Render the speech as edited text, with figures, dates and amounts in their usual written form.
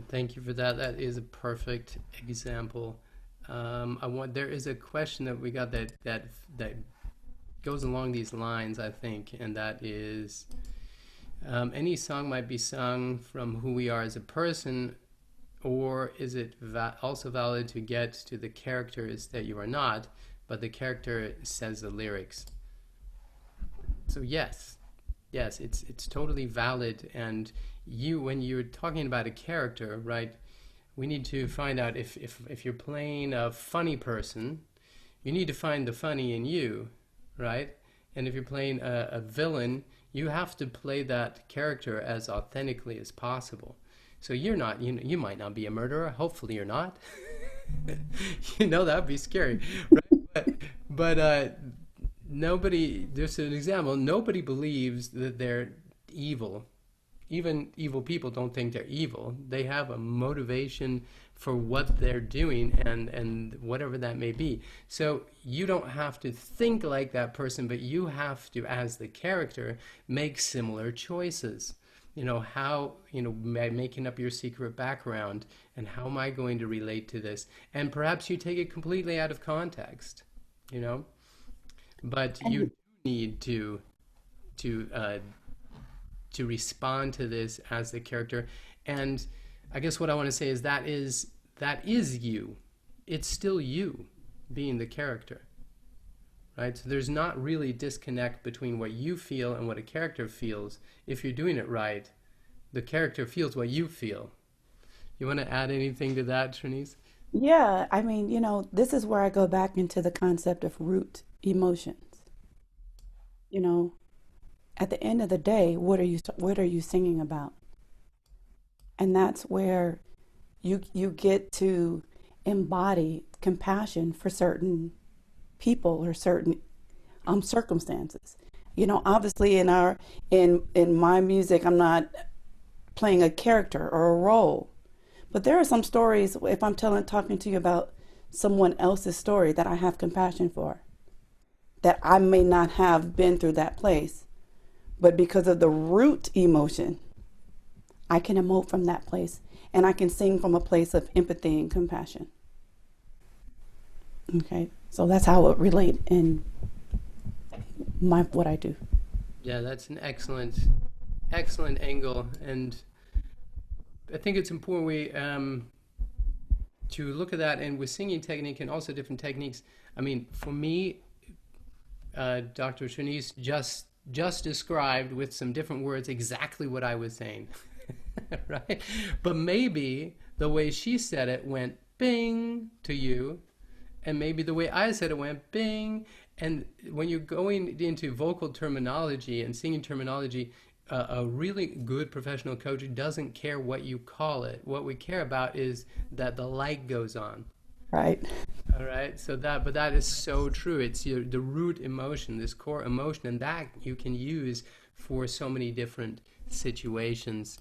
Thank you for that. That is a perfect example. There is a question that we got that goes along these lines, I think, and that is, any song might be sung from who we are as a person, or is it also valid to get to the characters that you are not, but the character says the lyrics? So yes, it's totally valid. And when you're talking about a character, right, we need to find out if you're playing a funny person, you need to find the funny in you, right? And if you're playing a villain, you have to play that character as authentically as possible. So you're not, you might not be a murderer. Hopefully you're not. That would be scary, right? But nobody, just an example, nobody believes that they're evil. Even evil people don't think they're evil. They have a motivation for what they're doing, and whatever that may be. So you don't have to think like that person, but you have to, as the character, make similar choices. Making up your secret background, and how am I going to relate to this? And perhaps you take it completely out of context, but you need to respond to this as the character. And I guess what I want to say is that is you. It's still you being the character, right? So there's not really disconnect between what you feel and what a character feels. If you're doing it right, the character feels what you feel. You want to add anything to that, Trineice? Yeah, I mean, this is where I go back into the concept of root emotions. You know, at the end of the day, what are you singing about? And that's where you get to embody compassion for certain people or certain circumstances. Obviously in my music, I'm not playing a character or a role, but there are some stories, if I'm talking to you about someone else's story, that I have compassion for, that I may not have been through that place, but because of the root emotion, I can emote from that place, and I can sing from a place of empathy and compassion. Okay, so that's how it relate in what I do. Yeah, that's an excellent angle. And I think it's important to look at that, and with singing technique and also different techniques. I mean, for me, Dr. Trineice just described with some different words exactly what I was saying. Right? But maybe the way she said it went bing to you, and maybe the way I said it went bing. And when you're going into vocal terminology and singing terminology, a really good professional coach doesn't care what you call it. What we care about is that the light goes on. Right. All right. But that is so true. It's the root emotion, this core emotion, and that you can use for so many different situations.